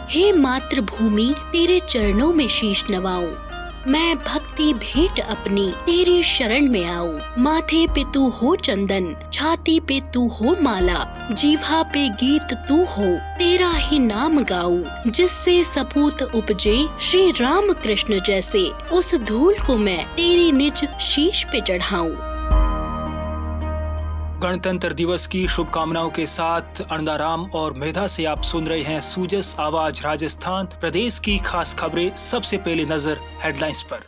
हे मातृभूमि तेरे चरणों में शीश नवाऊं, मैं भक्ति भेंट अपनी तेरी शरण में आऊं। माथे पे तू हो चंदन, छाती पे तू हो माला, जीवा पे गीत तू हो, तेरा ही नाम गाऊं। जिससे सपूत उपजे श्री राम कृष्ण जैसे, उस धूल को मैं तेरी निज शीश पे चढ़ाऊं। गणतंत्र दिवस की शुभकामनाओं के साथ अन्नाराम और मेधा से आप सुन रहे हैं सूजस आवाज राजस्थान प्रदेश की खास खबरें। सबसे पहले नजर हेडलाइंस पर।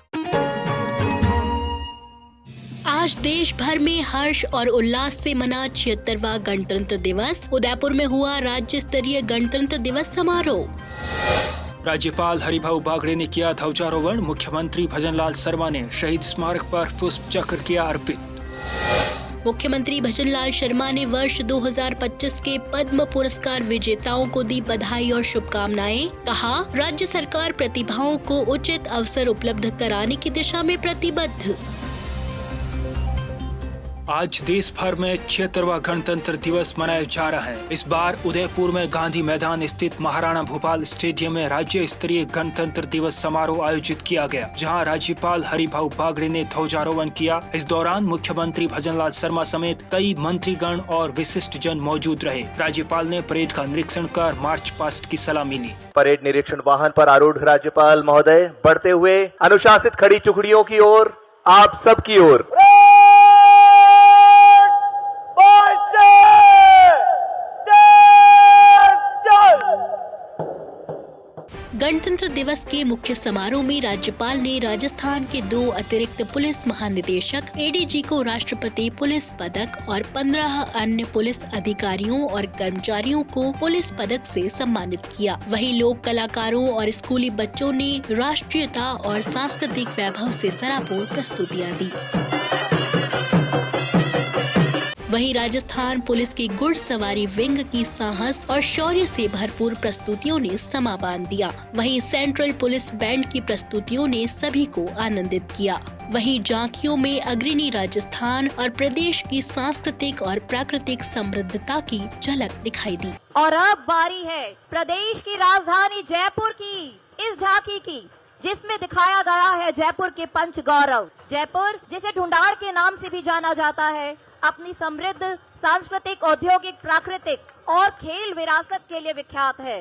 आज देश भर में हर्ष और उल्लास से मना 76वां गणतंत्र दिवस। उदयपुर में हुआ राज्य स्तरीय गणतंत्र दिवस समारोह। राज्यपाल हरिभाऊ बागड़े ने किया ध्वजारोहण। मुख्यमंत्री भजनलाल शर्मा ने शहीद स्मारक पर पुष्प चक्र किया अर्पित। मुख्यमंत्री भजनलाल शर्मा ने वर्ष 2025 के पद्म पुरस्कार विजेताओं को दी बधाई और शुभकामनाएं। कहा, राज्य सरकार प्रतिभाओं को उचित अवसर उपलब्ध कराने की दिशा में प्रतिबद्ध। आज देश भर में 76वां गणतंत्र दिवस मनाया जा रहा है। इस बार उदयपुर में गांधी मैदान स्थित महाराणा भूपाल स्टेडियम में राज्य स्तरीय गणतंत्र दिवस समारोह आयोजित किया गया, जहां राज्यपाल हरिभाऊ बागड़े ने ध्वजारोहण किया। इस दौरान मुख्यमंत्री भजनलाल शर्मा समेत कई मंत्रीगण और विशिष्ट जन मौजूद रहे। राज्यपाल ने परेड का निरीक्षण कर मार्च पास्ट की सलामी ली। परेड निरीक्षण वाहन पर आरूढ़ राज्यपाल महोदय बढ़ते हुए अनुशासित खड़ी टुकड़ियों की ओर, आप सब की ओर। गणतंत्र दिवस के मुख्य समारोह में राज्यपाल ने राजस्थान के 2 अतिरिक्त पुलिस महानिदेशक एडीजी को राष्ट्रपति पुलिस पदक और 15 अन्य पुलिस अधिकारियों और कर्मचारियों को पुलिस पदक से सम्मानित किया। वहीं लोक कलाकारों और स्कूली बच्चों ने राष्ट्रीयता और सांस्कृतिक वैभव से सराबोर प्रस्तुतियां दी। वहीं राजस्थान पुलिस की घुड़सवारी विंग की साहस और शौर्य से भरपूर प्रस्तुतियों ने समा बांध दिया। वहीं सेंट्रल पुलिस बैंड की प्रस्तुतियों ने सभी को आनंदित किया। वहीं झांकियों में अग्रणी राजस्थान और प्रदेश की सांस्कृतिक और प्राकृतिक समृद्धता की झलक दिखाई दी। और अब बारी है प्रदेश की राजधानी जयपुर की इस झांकी की, जिसमें दिखाया गया है जयपुर के पंच गौरव। जयपुर, जिसे ढूंढार के नाम से भी जाना जाता है, अपनी समृद्ध सांस्कृतिक, औद्योगिक, प्राकृतिक और खेल विरासत के लिए विख्यात है।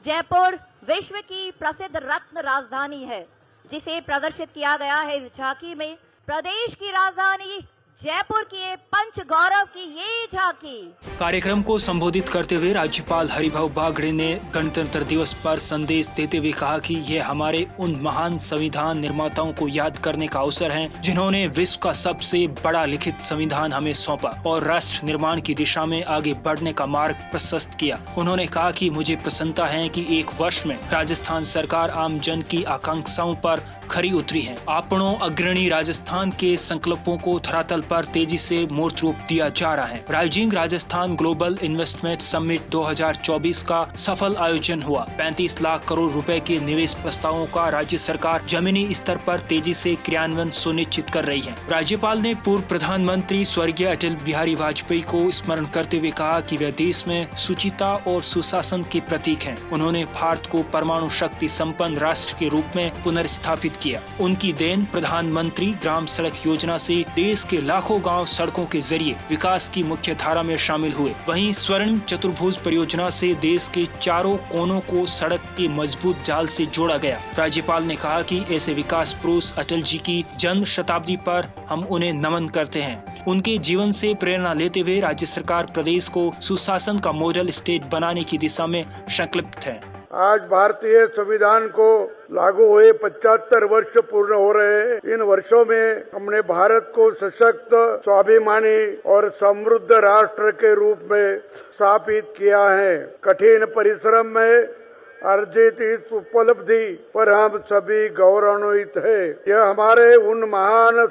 जयपुर विश्व की प्रसिद्ध रत्न राजधानी है, जिसे प्रदर्शित किया गया है इस झांकी में। प्रदेश की राजधानी जयपुर की पंच गौरव की ये झांकी। कार्यक्रम को संबोधित करते हुए राज्यपाल हरिभाऊ बागड़े ने गणतंत्र दिवस पर संदेश देते हुए कहा कि यह हमारे उन महान संविधान निर्माताओं को याद करने का अवसर है, जिन्होंने विश्व का सबसे बड़ा लिखित संविधान हमें सौंपा और राष्ट्र निर्माण की दिशा में आगे बढ़ने का मार्ग प्रशस्त किया। उन्होंने कहा कि मुझे प्रसन्नता है कि 1 वर्ष में राजस्थान सरकार आम जन की आकांक्षाओं पर खरी उतरी है। आपनों अग्रणी राजस्थान के संकल्पों को धरातल पर तेजी से मूर्त रूप दिया जा रहा है। Rising Rajasthan global investment summit 2024 का सफल आयोजन हुआ। 35 लाख करोड़ रुपए के निवेश प्रस्तावों का राज्य सरकार जमीनी स्तर पर तेजी से क्रियान्वयन सुनिश्चित कर रही है। राज्यपाल ने पूर्व प्रधानमंत्री स्वर्गीय अटल बिहारी वाजपेयी को स्मरण करते हुए कहा कि वे देश में शुचिता और सुशासन के प्रतीक हैं। उन्होंने भारत को परमाणु शक्ति संपन्न राष्ट्र के रूप में पुनर्स्थापित किया। उनकी देन प्रधानमंत्री ग्राम सड़क योजना से देश के लाखों गांव सड़कों के जरिए विकास की मुख्य धारा में शामिल हुए। वहीं स्वर्ण चतुर्भुज परियोजना से देश के चारों कोनों को सड़क के मजबूत जाल से जोड़ा गया। राज्यपाल ने कहा कि ऐसे विकास पुरुष अटल जी की जन्म शताब्दी पर हम उन्हें नमन करते हैं। उनके जीवन से प्रेरणा लेते हुए राज्य सरकार प्रदेश को सुशासन का मॉडल स्टेट बनाने की दिशा में संकल्पित है। आज भारतीय संविधान को लागू हुए 75 वर्ष पूर्ण हो रहे हैं। इन वर्षों में हमने भारत को सशक्त, स्वाभिमानी और समृद्ध राष्ट्र के रूप में स्थापित किया है। कठिन परिश्रम में अर्जित इस उपलब्धि पर हम सभी गौरवान्वित हैं। यह हमारे उन महान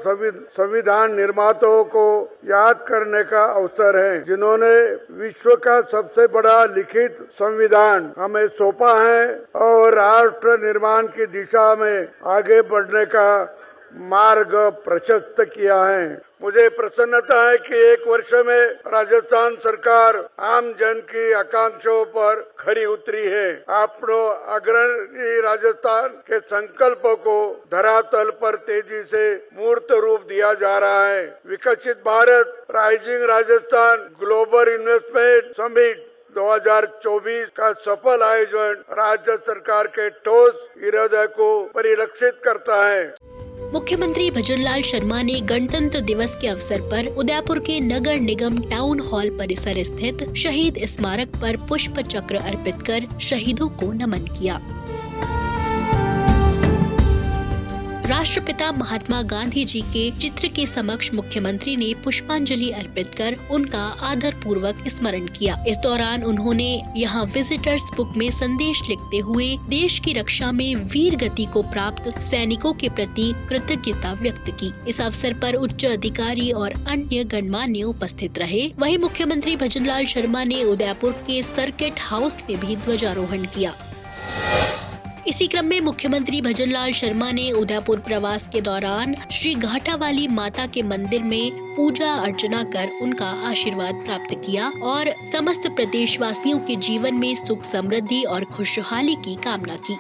संविधान निर्माताओं को याद करने का अवसर है, जिन्होंने विश्व का सबसे बड़ा लिखित संविधान हमें सौंपा है और राष्ट्र निर्माण की दिशा में आगे बढ़ने का मार्ग प्रशस्त किया है। मुझे प्रसन्नता है कि एक वर्ष में राजस्थान सरकार आम जन की आकांक्षाओं पर खरी उतरी है। अपनो अग्रणी राजस्थान के संकल्प को धरातल पर तेजी से मूर्त रूप दिया जा रहा है। विकसित Bharat rising Rajasthan global investment summit 2024 का सफल आयोजन राज्य सरकार के ठोस इरादे को परिलक्षित करता है। मुख्यमंत्री भजनलाल शर्मा ने गणतंत्र दिवस के अवसर पर उदयपुर के नगर निगम टाउन हॉल परिसर स्थित शहीद स्मारक पर पुष्प चक्र अर्पित कर शहीदों को नमन किया। राष्ट्रपिता महात्मा गांधी जी के चित्र के समक्ष मुख्यमंत्री ने पुष्पांजलि अर्पित कर उनका आदर पूर्वक स्मरण किया। इस दौरान उन्होंने यहां विजिटर्स बुक में संदेश लिखते हुए देश की रक्षा में वीर गति को प्राप्त सैनिकों के प्रति कृतज्ञता व्यक्त की। इस अवसर पर उच्च अधिकारी और अन्य गणमान्य उपस्थित रहे। वहीं मुख्यमंत्री भजनलाल शर्मा ने उदयपुर के सर्किट हाउस में भी ध्वजारोहण किया। इसी क्रम में मुख्यमंत्री भजनलाल शर्मा ने उदयपुर प्रवास के दौरान श्री घाटावाली माता के मंदिर में पूजा अर्चना कर उनका आशीर्वाद प्राप्त किया और समस्त प्रदेशवासियों के जीवन में सुख समृद्धि और खुशहाली की कामना की।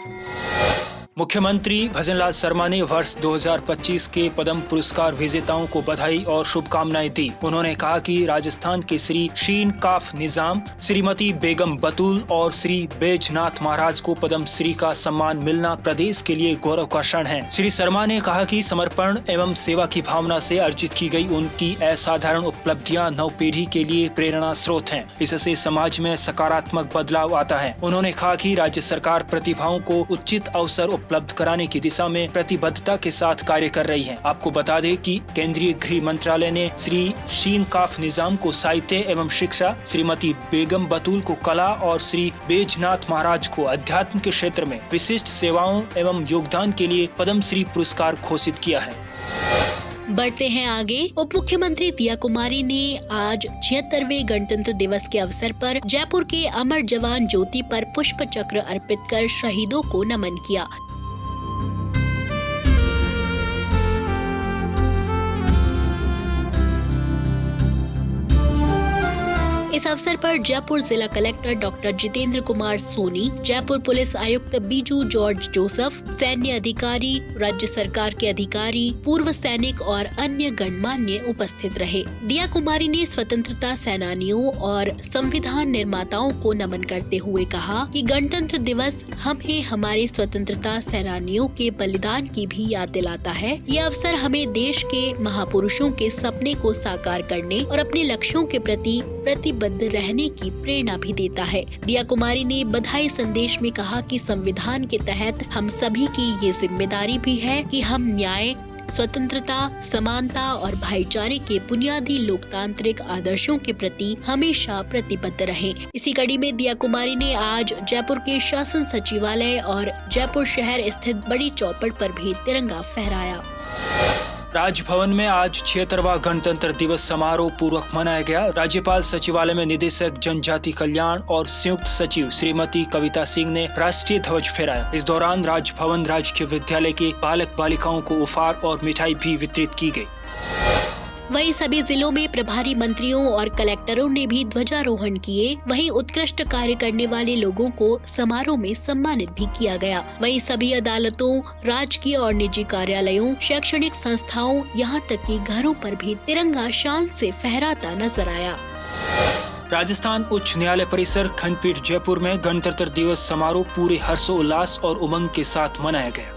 मुख्यमंत्री भजनलाल शर्मा ने वर्ष 2025 के पद्म पुरस्कार विजेताओं को बधाई और शुभकामनाएं दी। उन्होंने कहा कि राजस्थान के श्री शीन काफ निजाम, श्रीमती बेगम बतूल और श्री बैजनाथ महाराज को पद्म श्री का सम्मान मिलना प्रदेश के लिए गौरव का क्षण है। श्री शर्मा ने कहा कि समर्पण एवं सेवा की भावना से अर्जित की गई उनकी असाधारण उपलब्धियां नव पीढ़ी के लिए प्रेरणा स्रोत हैं। इससे समाज में सकारात्मक बदलाव आता है। उन्होंने कहा कि राज्य सरकार प्रतिभाओं को उचित अवसर उपलब्ध कराने की दिशा में प्रतिबद्धता के साथ कार्य कर रही है। आपको बता दें कि केंद्रीय गृह मंत्रालय ने श्री शीन काफ निजाम को साहित्य एवं शिक्षा, श्रीमती बेगम बतूल को कला और श्री बैजनाथ महाराज को अध्यात्म के क्षेत्र में विशिष्ट सेवाओं एवं योगदान के लिए पद्मश्री पुरस्कार घोषित किया है। बढ़ते हैं आगे। उप मुख्यमंत्री दिया कुमारी ने आज 76वें गणतंत्र दिवस के अवसर पर जयपुर के अमर जवान ज्योति पर पुष्प चक्र अर्पित कर शहीदों को नमन किया। इस अवसर पर जयपुर जिला collector doctor Jitendra Kumar Soni, Jaipur police आयुक्त बीजू जॉर्ज जोसेफ, सैन्य अधिकारी, राज्य सरकार के अधिकारी, पूर्व सैनिक और अन्य गणमान्य उपस्थित रहे। दिया कुमारी ने स्वतंत्रता सेनानियों और संविधान निर्माताओं को नमन करते हुए कहा कि गणतंत्र दिवस हमें हमारे स्वतंत्रता सेनानियों के बलिदान की भी याद दिलाता है। ये अवसर हमें देश के महापुरुषों के सपने को साकार करने और अपने लक्ष्यों के प्रति प्रतिबद्ध रहने की प्रेरणा भी देता है। दिया कुमारी ने बधाई संदेश में कहा कि संविधान के तहत हम सभी की ये जिम्मेदारी भी है कि हम न्याय, स्वतंत्रता, समानता और भाईचारे के बुनियादी लोकतांत्रिक आदर्शों के प्रति हमेशा प्रतिबद्ध रहें। इसी कड़ी में दिया कुमारी ने आज जयपुर के शासन सचिवालय और जयपुर शहर स्थित बड़ी चौपड़ पर भी तिरंगा फहराया। राजभवन में आज 76वां गणतंत्र दिवस समारोह पूर्वक मनाया गया। राज्यपाल सचिवालय में निदेशक जनजाति कल्याण और संयुक्त सचिव श्रीमती कविता सिंह ने राष्ट्रीय ध्वज फहराया। इस दौरान राजभवन राजकीय विद्यालय के बालक बालिकाओं को उपहार और मिठाई भी वितरित की गई। वहीं सभी जिलों में प्रभारी मंत्रियों और कलेक्टरों ने भी ध्वजारोहण किए। वहीं उत्कृष्ट कार्य करने वाले लोगों को समारोह में सम्मानित भी किया गया। वहीं सभी अदालतों, राजकीय और निजी कार्यालयों, शैक्षणिक संस्थाओं, यहां तक कि घरों पर भी तिरंगा शान से फहराता नजर आया। राजस्थान उच्च न्यायालय परिसर खंडपीठ जयपुर में गणतंत्र दिवस समारोह पूरे हर्षोल्लास और उमंग के साथ मनाया गया।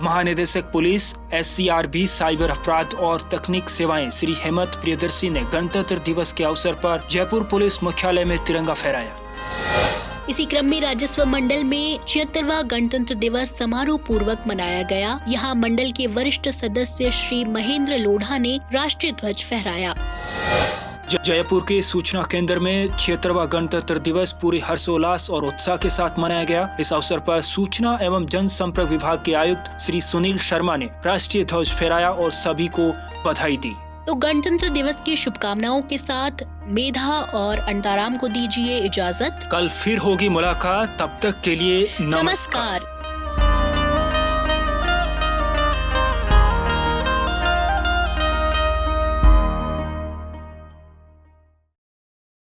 महानिदेशक पुलिस, SCRB, साइबर अपराध और तकनीक सेवाएं श्री हेमंत प्रियदर्शी ने गणतंत्र दिवस के अवसर पर जयपुर पुलिस मुख्यालय में तिरंगा फहराया। इसी क्रम में राजस्व मंडल में 76वां गणतंत्र दिवस समारोह पूर्वक मनाया गया। यहाँ मंडल के वरिष्ठ सदस्य श्री महेंद्र लोढ़ा ने राष्ट्रीय ध्वज फहराया। जयपुर के सूचना केंद्र में 76वां गणतंत्र दिवस पूरे हर्षोल्लास और उत्साह के साथ मनाया गया। इस अवसर पर सूचना एवं जनसंपर्क विभाग के आयुक्त श्री सुनील शर्मा ने राष्ट्रीय ध्वज फहराया और सभी को बधाई दी। तो गणतंत्र दिवस की शुभकामनाओं के साथ मेधा और अंताराम को दीजिए इजाजत। कल फिर होगी मुलाकात, तब तक के लिए नमस्कार।